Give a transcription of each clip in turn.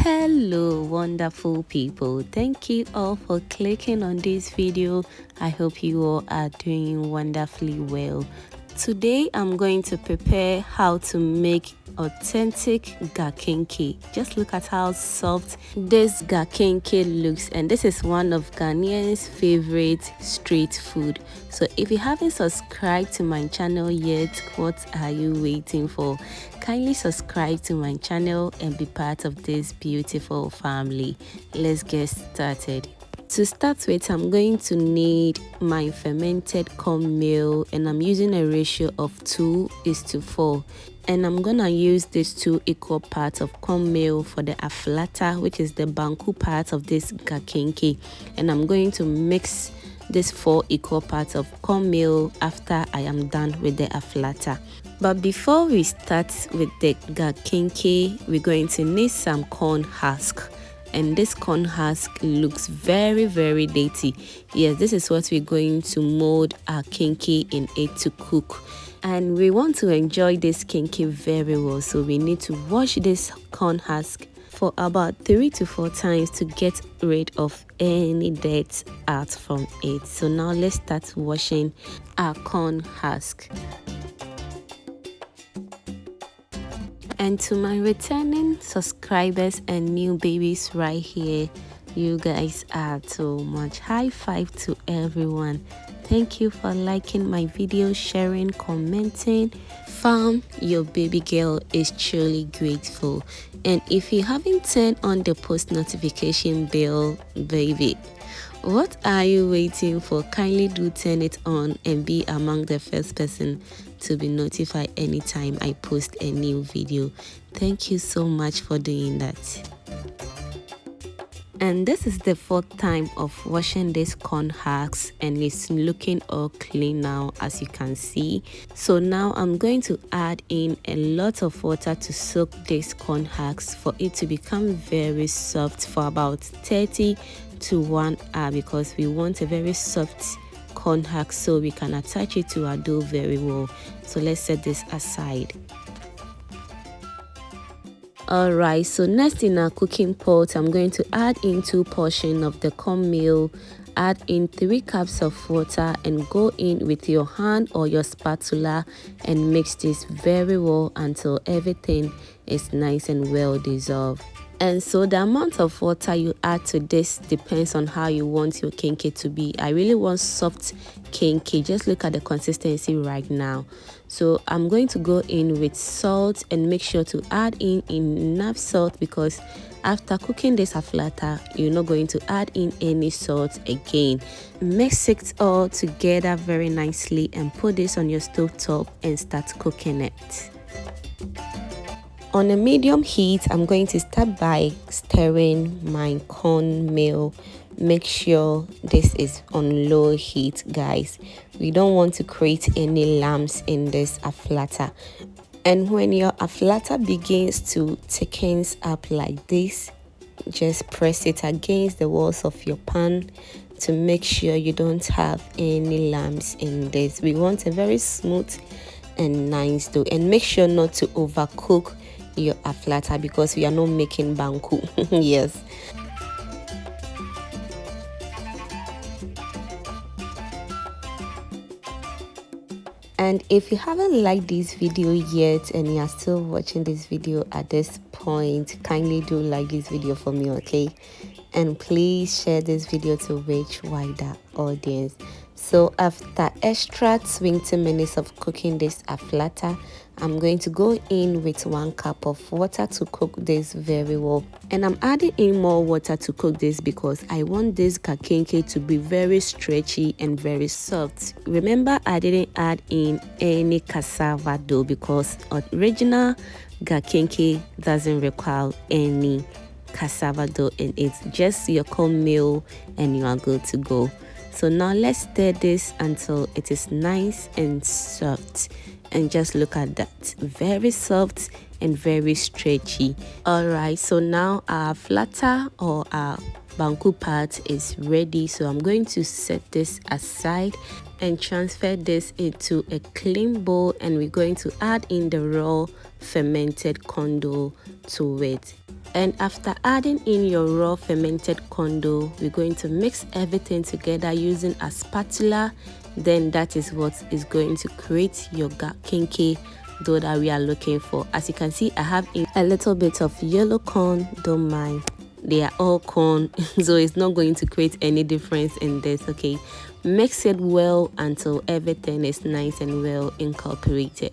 Hello wonderful people, thank you all for clicking on this video. I hope you all are doing wonderfully well. Today I'm going to prepare how to make authentic Kenkey. Just look at how soft this Kenkey looks, and this is one of Ghanaian's favorite street food. So if you haven't subscribed to my channel yet, what are you waiting for? Kindly subscribe to my channel and be part of this beautiful family. Let's get started. To start with, I'm going to need my fermented cornmeal, and I'm using a ratio of 2:4. And I'm gonna use these 2 equal parts of cornmeal for the aflata, which is the banku part of this Kenkey. And I'm going to mix these 4 equal parts of cornmeal after I am done with the aflata. But before we start with the Kenkey, we're going to need some corn husk. And this corn husk looks very dirty. Yes, this is what we're going to mold our Kenkey in it to cook. And we want to enjoy this Kenkey very well, so we need to wash this corn husk for about 3 to 4 times to get rid of any dirt out from it. So now let's start washing our corn husk. And to my returning subscribers and new babies right here, you guys are too much. High five to everyone. Thank you for liking my video, sharing, commenting. Fam, your baby girl is truly grateful. And if you haven't turned on the post notification bell, baby, what are you waiting for? Kindly do turn it on and be among the first person to be notified anytime I post a new video. Thank you so much for doing that. And this is the 4th time of washing this corn husks, and it's looking all clean now, as you can see. So now I'm going to add in a lot of water to soak this corn husks for it to become very soft for about 30 to 1 hour, because we want a very soft corn husk so we can attach it to our dough very well. So let's set this aside. Alright, so next in our cooking pot, I'm going to add in 2 portions of the cornmeal, add in 3 cups of water, and go in with your hand or your spatula and mix this very well until everything is nice and well dissolved. And so the amount of water you add to this depends on how you want your Kenkey to be. I really want soft Kenkey. Just look at the consistency right now. So I'm going to go in with salt and make sure to add in enough salt, because after cooking this aflata, you're not going to add in any salt again. Mix it all together very nicely and put this on your stove top and start cooking it. On a medium heat, I'm going to start by stirring my cornmeal. Make sure this is on low heat, guys. We don't want to create any lumps in this aflata. And when your aflata begins to thicken up like this, just press it against the walls of your pan to make sure you don't have any lumps in this. We want a very smooth and nice dough, and make sure not to overcook your aflata because we are not making banku. Yes. And if you haven't liked this video yet and you are still watching this video at this point, kindly do like this video for me, okay? And please share this video to reach wider audience. So after extra 20 minutes of cooking this aflata, I'm going to go in with 1 cup of water to cook this very well. And I'm adding in more water to cook this because I want this Kenkey to be very stretchy and very soft. Remember, I didn't add in any cassava dough because original Kenkey doesn't require any cassava dough in it. Just your cornmeal and you are good to go. So now let's stir this until it is nice and soft. And just look at that, very soft and very stretchy. Alright, so now our aflata or our banku part is ready. So I'm going to set this aside and transfer this into a clean bowl, and we're going to add in the raw fermented corn dough to it. And after adding in your raw fermented corn dough, we're going to mix everything together using a spatula. Then that is what is going to create your kinky dough that we are looking for. As you can see, I have a little bit of yellow corn. Don't mind, they are all corn, so it's not going to create any difference in this. Okay, mix it well until everything is nice and well incorporated.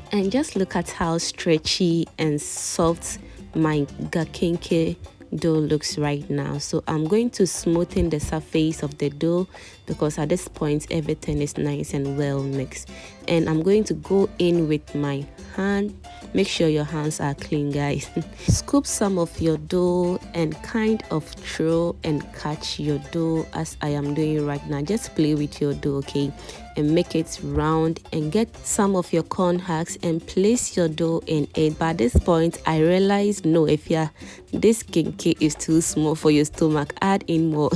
And just look at how stretchy and soft my kinky dough looks right now. So I'm going to smoothen the surface of the dough because at this point everything is nice and well mixed. And I'm going to go in with my hand. Make sure your hands are clean, guys. Scoop some of your dough and kind of throw and catch your dough as I am doing right now. Just play with your dough, okay, and make it round, and get some of your corn husks and place your dough in it. But at this point I realized, no, if this kinky is too small for your stomach, add in more.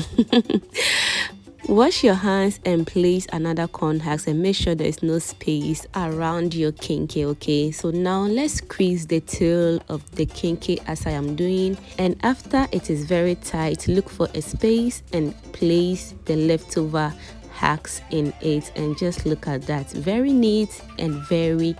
Wash your hands and place another corn husk and make sure there is no space around your kinky. Okay, so now let's squeeze the tail of the kinky as I am doing, and after it is very tight, look for a space and place the leftover hacks in it. And just look at that, very neat and very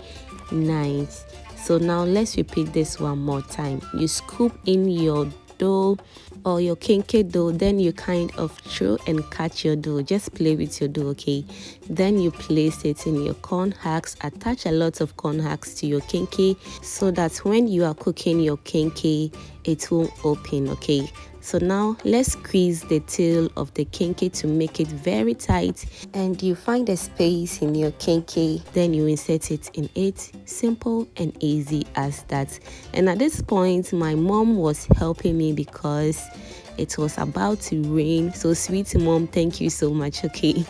nice. So now let's repeat this one more time. You scoop in your dough or your kinky dough, then you kind of throw and cut your dough. Just play with your dough, okay? Then you place it in your corn husks. Attach a lot of corn husks to your kinky so that when you are cooking your kinky, it won't open, okay? So now let's squeeze the tail of the kinky to make it very tight, and you find a space in your kinky, then you insert it in it. Simple and easy as that. And at this point my mom was helping me because it was about to rain. So sweet mom, thank you so much, okay?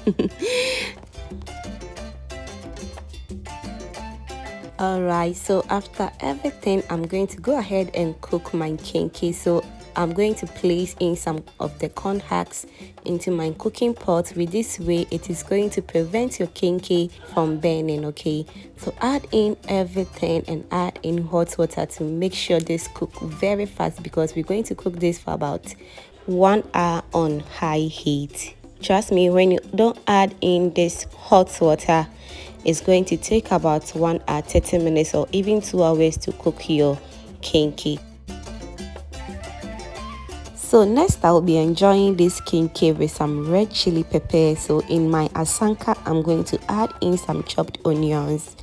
Alright, so after everything I'm going to go ahead and cook my kinky. So I'm going to place in some of the corn husks into my cooking pot. With this way it is going to prevent your kinky from burning, okay? So add in everything and add in hot water to make sure this cook very fast, because we're going to cook this for about 1 hour on high heat. Trust me, when you don't add in this hot water, it's going to take about 1 hour 30 minutes or even 2 hours to cook your kinky. So next I will be enjoying this kinky with some red chili pepper. So in my asanka I'm going to add in some chopped onions.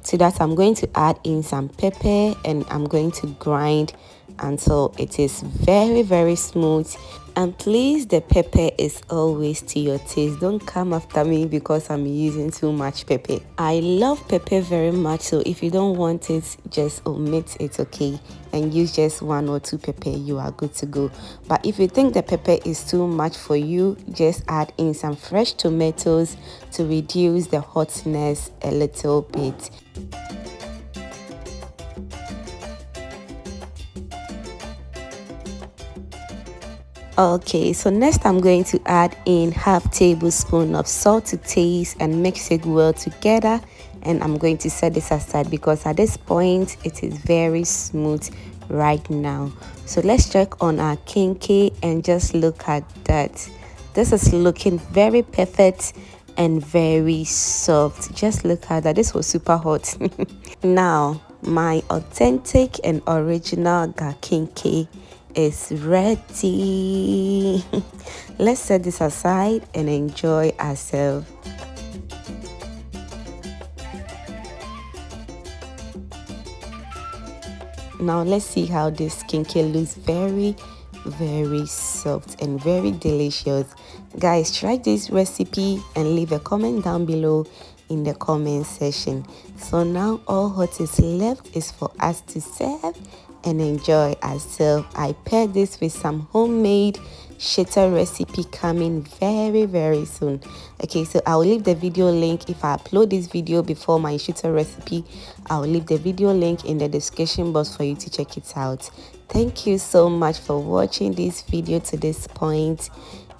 To that I'm going to add in some pepper, and I'm going to grind until it is very, very smooth. And please, the pepper is always to your taste. Don't come after me because I'm using too much pepper. I love pepper very much, so if you don't want it, just omit it, okay? And use just 1 or 2 pepper, you are good to go. But if you think the pepper is too much for you, just add in some fresh tomatoes to reduce the hotness a little bit. Okay, so next I'm going to add in half tablespoon of salt to taste and mix it well together. And I'm going to set this aside because at this point it is very smooth right now. So let's check on our kinky and just look at that. This is looking very perfect and very soft. Just look at that. This was super hot. Now my authentic and original kinky is ready. Let's set this aside and enjoy ourselves. Now let's see how this kinky looks. Very, very soft and very delicious. Guys, try this recipe and leave a comment down below in the comment section. So now all what is left is for us to serve and enjoy ourselves. I paired this with some homemade shitter recipe coming very, very soon. Okay, so I'll leave the video link. If I upload this video before my shitter recipe, I'll leave the video link in the description box for you to check it out. Thank you so much for watching this video to this point.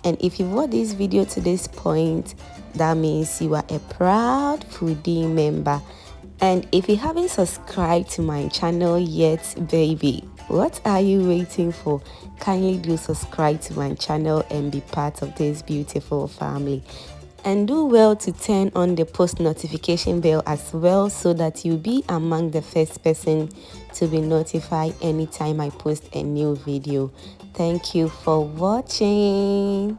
And if you've watched this video to this point, that means you are a proud foodie member. And if you haven't subscribed to my channel yet, baby, what are you waiting for? Kindly do subscribe to my channel and be part of this beautiful family. And do well to turn on the post notification bell as well, so that you'll be among the first person to be notified anytime I post a new video. Thank you for watching.